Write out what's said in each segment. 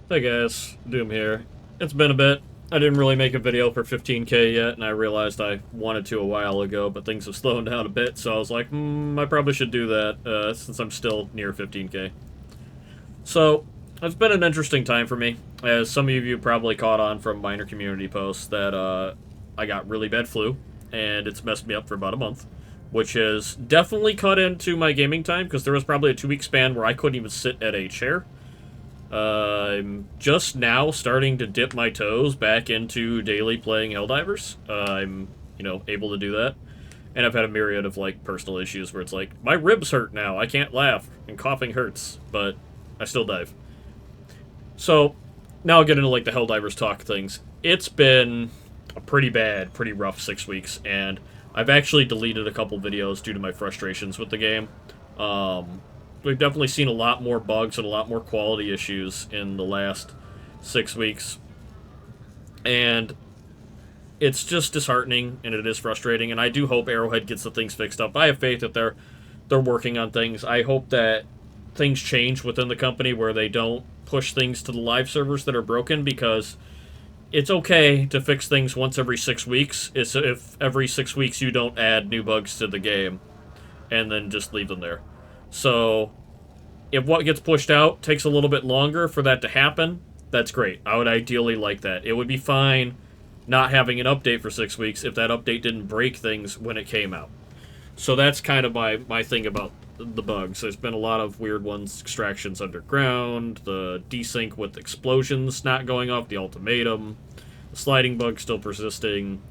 Hey guys, Doom here. It's been a bit. I didn't really make a video for 15k yet, and I realized I wanted to a while ago, but things have slowed down a bit, so I was like, I probably should do that, since I'm still near 15k. So, it's been an interesting time for me, as some of you probably caught on from minor community posts that, I got really bad flu, and it's messed me up for about a month, which has definitely cut into my gaming time, because there was probably a 2-week span where I couldn't even sit at a chair. I'm just now starting to dip my toes back into daily playing Helldivers. I'm, able to do that. And I've had a myriad of, personal issues where it's like, my ribs hurt now, I can't laugh, and coughing hurts, but I still dive. So, now I'll get into, the Helldivers talk things. It's been a pretty bad, pretty rough 6 weeks, and I've actually deleted a couple videos due to my frustrations with the game. We've definitely seen a lot more bugs and a lot more quality issues in the last 6 weeks. And it's just disheartening, and it is frustrating, and I do hope Arrowhead gets the things fixed up. I have faith that they're working on things. I hope that things change within the company where they don't push things to the live servers that are broken, because it's okay to fix things once every 6 weeks. It's if every 6 weeks you don't add new bugs to the game and then just leave them there. So, if what gets pushed out takes a little bit longer for that to happen, that's great. I would ideally like that. It would be fine not having an update for 6 weeks if that update didn't break things when it came out. So that's kind of my thing about the bugs. There's been a lot of weird ones, extractions underground, the desync with explosions not going off, the ultimatum, the sliding bug still persisting,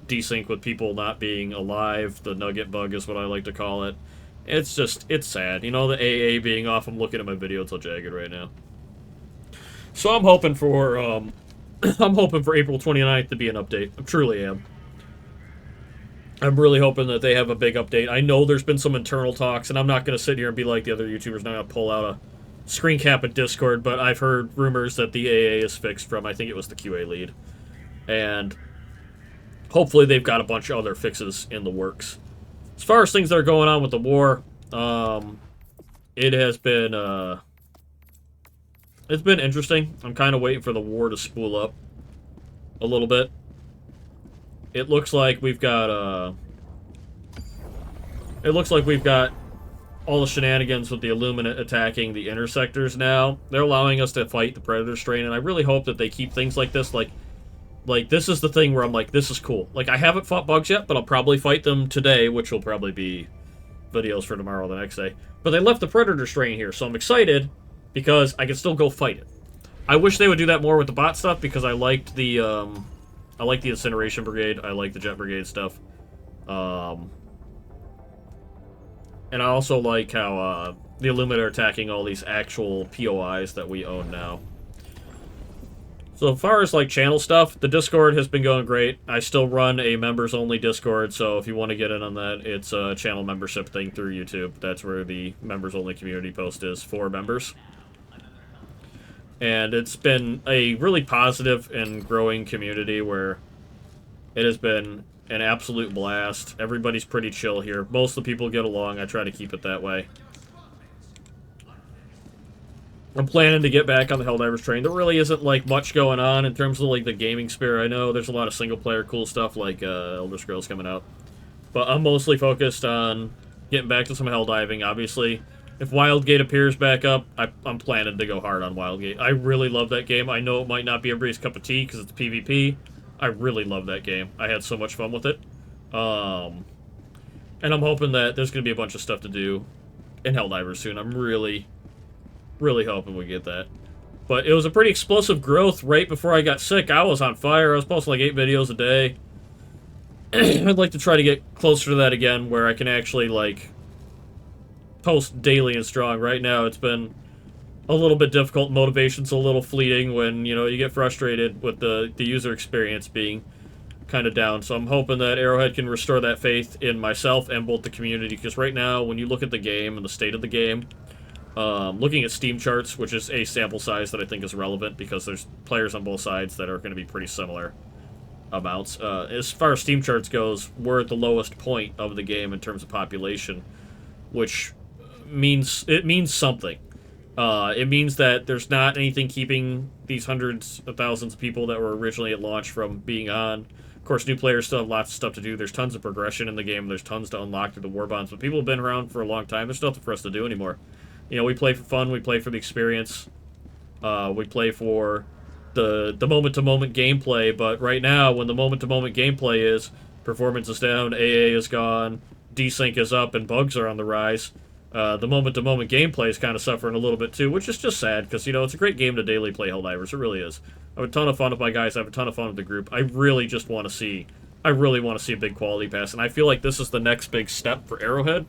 desync with people not being alive, the nugget bug is what I like to call it. It's sad. The AA being off, I'm looking at my video till Jagged right now. So I'm hoping for, I'm hoping for April 29th to be an update. I truly am. I'm really hoping that they have a big update. I know there's been some internal talks, and I'm not going to sit here and be like the other YouTubers, not going to pull out a screen cap at Discord, but I've heard rumors that the AA is fixed from, I think it was the QA lead. And hopefully they've got a bunch of other fixes in the works. As far as things that are going on with the war, it has been, it's been interesting. I'm kind of waiting for the war to spool up a little bit. It looks like we've got, all the shenanigans with the Illuminate attacking the intersectors now. They're allowing us to fight the Predator strain, and I really hope that they keep things like this, like, this is the thing where I'm like, this is cool. Like, I haven't fought bugs yet, but I'll probably fight them today, which will probably be videos for tomorrow or the next day. But they left the Predator strain here, so I'm excited because I can still go fight it. I wish they would do that more with the bot stuff, because I liked the Incineration Brigade. I like the Jet Brigade stuff. And I also like how, the Illuminate are attacking all these actual POIs that we own now. So as far as, channel stuff, the Discord has been going great. I still run a members-only Discord, so if you want to get in on that, it's a channel membership thing through YouTube. That's where the members-only community post is for members. And it's been a really positive and growing community where it has been an absolute blast. Everybody's pretty chill here. Most of the people get along. I try to keep it that way. I'm planning to get back on the Helldivers train. There really isn't, much going on in terms of, the gaming sphere. I know there's a lot of single-player cool stuff, like Elder Scrolls coming out. But I'm mostly focused on getting back to some Helldiving, obviously. If Wildgate appears back up, I'm planning to go hard on Wildgate. I really love that game. I know it might not be everybody's cup of tea because it's PvP. I really love that game. I had so much fun with it. And I'm hoping that there's going to be a bunch of stuff to do in Helldivers soon. I'm really hoping we get that. But it was a pretty explosive growth right before I got sick. I was on fire. I was posting 8 videos a day. I'd like to try to get closer to that again, where I can actually, post daily and strong. Right now, it's been a little bit difficult. Motivation's a little fleeting when, you get frustrated with the user experience being kind of down. So I'm hoping that Arrowhead can restore that faith in myself and both the community, because right now, when you look at the game and the state of the game, looking at Steam charts, which is a sample size that I think is relevant because there's players on both sides that are going to be pretty similar amounts. As far as Steam charts goes, we're at the lowest point of the game in terms of population, which means something. It means that there's not anything keeping these hundreds of thousands of people that were originally at launch from being on. Of course, new players still have lots of stuff to do. There's tons of progression in the game. There's tons to unlock through the war bonds. But people have been around for a long time. There's nothing for us to do anymore. You know, we play for fun. We play for the experience. We play for the moment-to-moment gameplay. But right now, when the moment-to-moment gameplay is performance is down, AA is gone, desync is up, and bugs are on the rise, the moment-to-moment gameplay is kind of suffering a little bit too, which is just sad, because, you know, it's a great game to daily play Helldivers. It really is. I have a ton of fun with my guys. I have a ton of fun with the group. I really want to see a big quality pass, and I feel like this is the next big step for Arrowhead.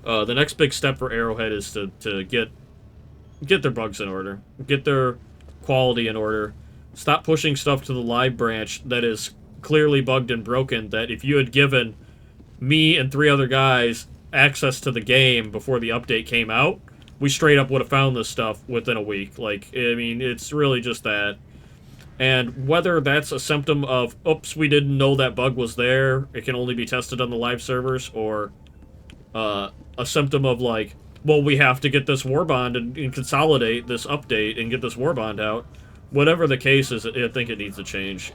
The next big step for Arrowhead is to get their bugs in order, get their quality in order, stop pushing stuff to the live branch that is clearly bugged and broken, that if you had given me and 3 other guys access to the game before the update came out, we straight up would have found this stuff within a week. Like, I mean, it's really just that. And whether that's a symptom of, oops, we didn't know that bug was there, it can only be tested on the live servers, or a symptom of, like, well, we have to get this warbond and consolidate this update and get this warbond out. Whatever the case is, I think it needs to change.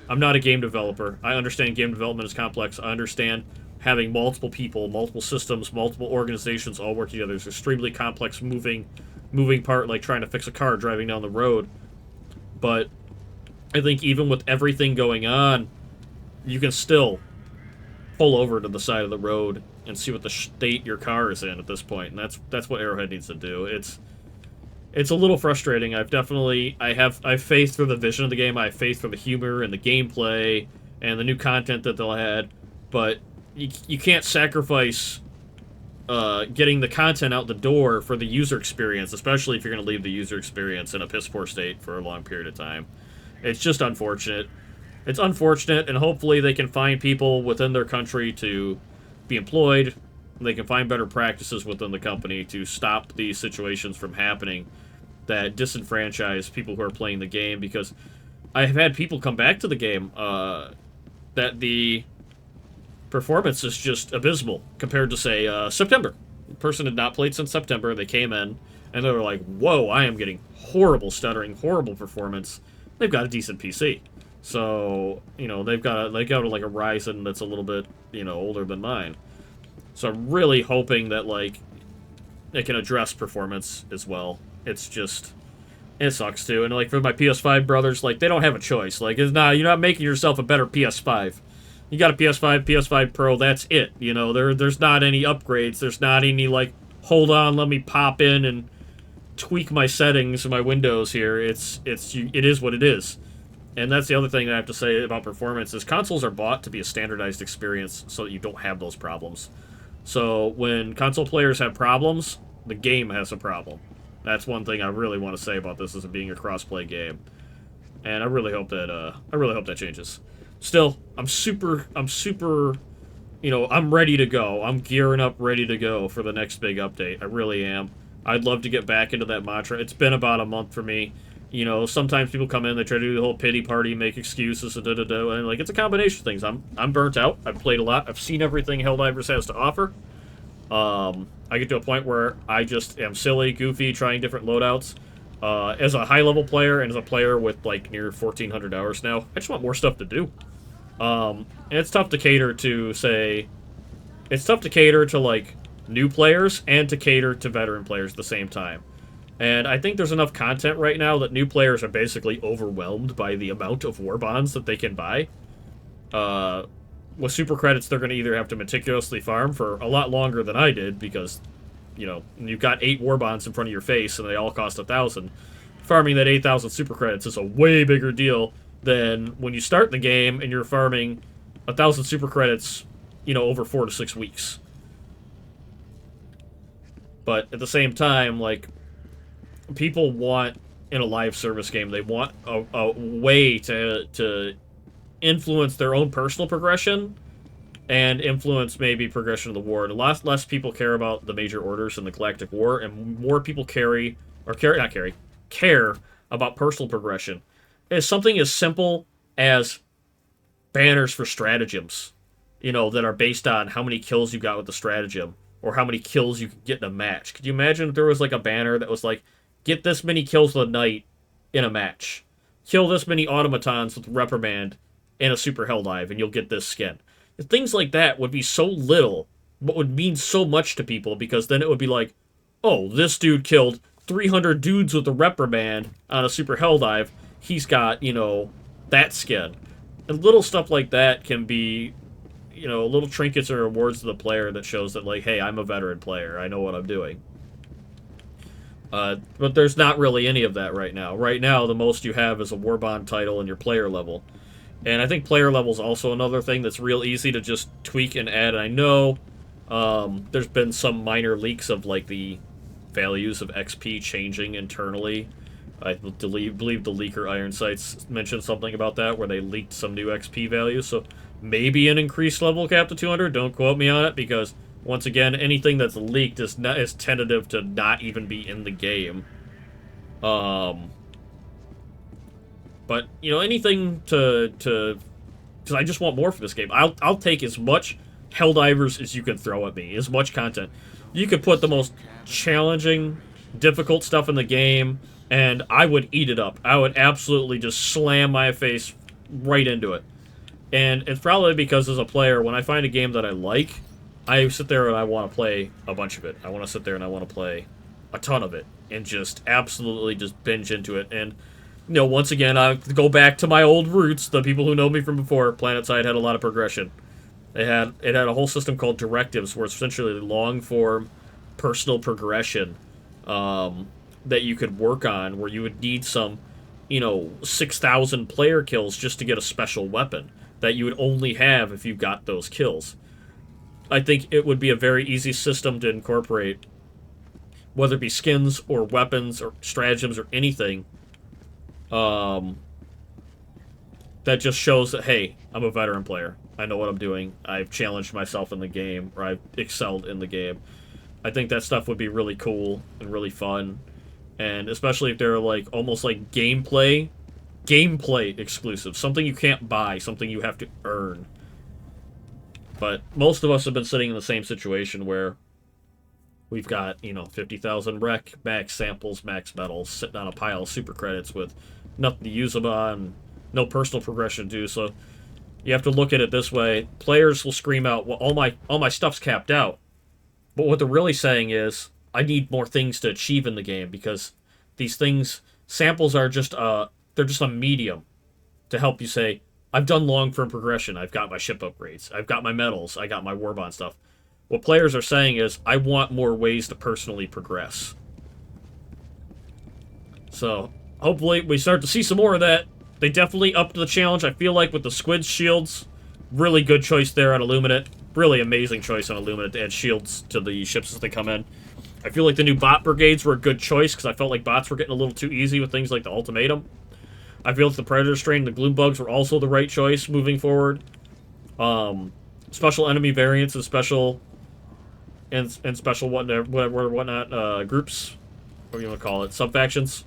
I'm not a game developer. I understand game development is complex. I understand having multiple people, multiple systems, multiple organizations all work together. It's extremely complex moving part, like trying to fix a car driving down the road. But I think even with everything going on, you can still pull over to the side of the road and see what the state your car is in at this point, and that's what Arrowhead needs to do. It's a little frustrating. I have faith for the vision of the game. I have faith for the humor and the gameplay and the new content that they'll add, but you can't sacrifice getting the content out the door for the user experience, especially if you're going to leave the user experience in a piss-poor state for a long period of time. It's just unfortunate. It's unfortunate, and hopefully they can find people within their country to be employed. They can find better practices within the company to stop these situations from happening that disenfranchise people who are playing the game, because I have had people come back to the game that the performance is just abysmal compared to, say, September. The person had not played since September. They came in, and they were like, whoa, I am getting horrible stuttering, horrible performance. They've got a decent PC. So, you know, they got like a Ryzen that's a little bit, you know, older than mine. So I'm really hoping that, like, it can address performance as well. It's just, it sucks too. And, like, for my PS5 brothers, like, they don't have a choice. Like, you're not making yourself a better PS5. You got a PS5, PS5 Pro, that's it. You know, there's not any upgrades. There's not any, like, hold on, let me pop in and tweak my settings and my windows here. It is what it is. And that's the other thing that I have to say about performance is consoles are bought to be a standardized experience so that you don't have those problems. So when console players have problems, the game has a problem. That's one thing I really want to say about this as it being a cross-play game. And I really hope that changes. Still, I'm super, you know, I'm ready to go. I'm gearing up, ready to go for the next big update. I really am. I'd love to get back into that mantra. It's been about a month for me. You know, sometimes people come in, they try to do the whole pity party, make excuses, and and like, it's a combination of things. I'm burnt out. I've played a lot. I've seen everything Helldivers has to offer. I get to a point where I just am silly, goofy, trying different loadouts. As a high-level player and as a player with, like, near 1,400 hours now, I just want more stuff to do. And it's tough to cater to, like, new players and to cater to veteran players at the same time. And I think there's enough content right now that new players are basically overwhelmed by the amount of war bonds that they can buy. With super credits, they're going to either have to meticulously farm for a lot longer than I did, because, you know, you've got 8 war bonds in front of your face and they all cost 1,000. Farming that 8,000 super credits is a way bigger deal than when you start the game and you're farming 1,000 super credits, you know, over 4 to 6 weeks. But at the same time, like, people want, in a live service game, they want a way to influence their own personal progression and influence maybe progression of the war. And a lot less people care about the major orders in the Galactic War, and more people care about personal progression. It's something as simple as banners for stratagems, you know, that are based on how many kills you got with the stratagem, or how many kills you could get in a match. Could you imagine if there was like a banner that was like, get this many kills with a knight in a match, kill this many automatons with reprimand in a super Helldive, and you'll get this skin. Things like that would be so little, but would mean so much to people, because then it would be like, oh, this dude killed 300 dudes with a reprimand on a super Helldive. He's got, you know, that skin. And little stuff like that can be, you know, little trinkets or rewards to the player that shows that, like, hey, I'm a veteran player. I know what I'm doing. But there's not really any of that right now. Right now, the most you have is a Warbond title and your player level. And I think player level is also another thing that's real easy to just tweak and add. And I know there's been some minor leaks of, like, the values of XP changing internally. I believe the leaker Iron Sights mentioned something about that, where they leaked some new XP values. So maybe an increased level cap to 200. Don't quote me on it, because once again, anything that's leaked is tentative to not even be in the game. But, you know, anything to because I just want more for this game. I'll take as much Helldivers as you can throw at me, as much content. You could put the most challenging, difficult stuff in the game, and I would eat it up. I would absolutely just slam my face right into it. And it's probably because, as a player, when I find a game that I like, I sit there and I want to play a bunch of it. I want to sit there and I want to play a ton of it, and just absolutely just binge into it. And, you know, once again, I go back to my old roots. The people who know me from before, PlanetSide had a lot of progression. It had a whole system called directives, where it's essentially long-form personal progression that you could work on, where you would need some, you know, 6,000 player kills just to get a special weapon that you would only have if you got those kills. I think it would be a very easy system to incorporate, whether it be skins or weapons or stratagems or anything, that just shows that, hey, I'm a veteran player. I know what I'm doing. I've challenged myself in the game, or I've excelled in the game. I think that stuff would be really cool and really fun. And especially if they're like almost like gameplay exclusive. Something you can't buy, something you have to earn. But most of us have been sitting in the same situation where we've got, you know, 50,000 rec, max samples, max medals, sitting on a pile of super credits with nothing to use them on, no personal progression to do. So you have to look at it this way. Players will scream out, well, all my stuff's capped out. But what they're really saying is, I need more things to achieve in the game, because these things, samples are just they're just a medium to help you say, I've done long-term progression. I've got my ship upgrades. I've got my medals. I got my Warbond stuff. What players are saying is, I want more ways to personally progress. So, hopefully, we start to see some more of that. They definitely upped the challenge, I feel like, with the Squid shields. Really good choice there on Illuminate. Really amazing choice on Illuminate to add shields to the ships as they come in. I feel like the new bot brigades were a good choice, because I felt like bots were getting a little too easy with things like the ultimatum. I feel like the Predator Strain and the Gloom Bugs were also the right choice moving forward. Special enemy variants and special whatnot groups, what do you want to call it, sub-factions,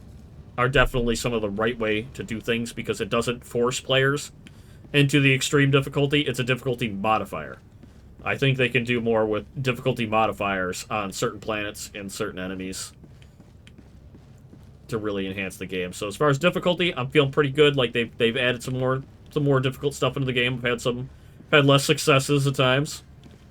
are definitely some of the right way to do things, because it doesn't force players into the extreme difficulty. It's a difficulty modifier. I think they can do more with difficulty modifiers on certain planets and certain enemies to really enhance the game. So as far as difficulty, I'm feeling pretty good. Like they've added some more difficult stuff into the game. I've had less successes at times.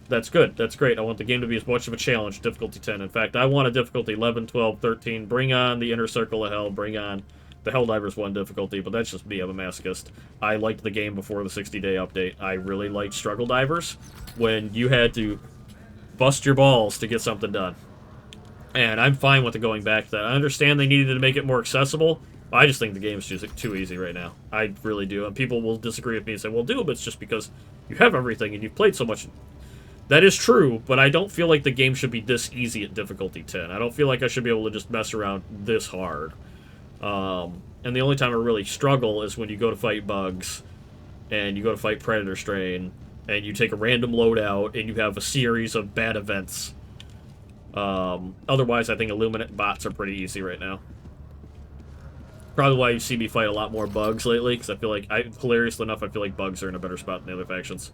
That's good. That's great. I want the game to be as much of a challenge. Difficulty 10. In fact, I want a difficulty 11, 12, 13. Bring on the Inner Circle of Hell. Bring on the Helldivers 1 difficulty. But that's just me. I'm a masochist. I liked the game before the 60-day update. I really liked Struggle Divers, when you had to bust your balls to get something done. And I'm fine with it going back to that. I understand they needed to make it more accessible. I just think the game is just too easy right now. I really do. And people will disagree with me and say, well, but it's just because you have everything and you've played so much. That is true, but I don't feel like the game should be this easy at difficulty 10. I don't feel like I should be able to just mess around this hard. And the only time I really struggle is when you go to fight bugs, and you go to fight Predator Strain, and you take a random loadout, and you have a series of bad events. Otherwise, I think Illuminate bots are pretty easy right now. Probably why you see me fight a lot more bugs lately, because I feel like, hilariously enough, I feel like bugs are in a better spot than the other factions.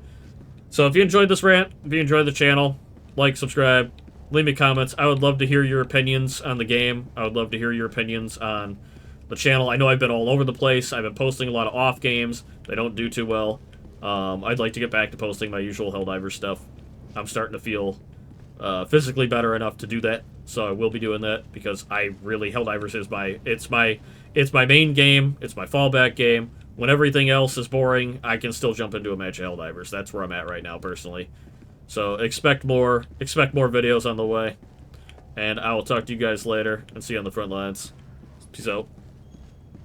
So if you enjoyed this rant, if you enjoyed the channel, like, subscribe, Leave me comments. I would love to hear your opinions on the game. I would love to hear your opinions on the channel. I know I've been all over the place. I've been posting a lot of off games. They don't do too well. I'd like to get back to posting my usual Helldivers stuff. I'm starting to feel physically better enough to do that, so I will be doing that because I really Helldivers is it's my main game. It's my fallback game. When everything else is boring, I can still jump into a match of Helldivers. That's where I'm at right now, personally. So expect more videos on the way, and I will talk to you guys later and see you on the front lines. Peace out.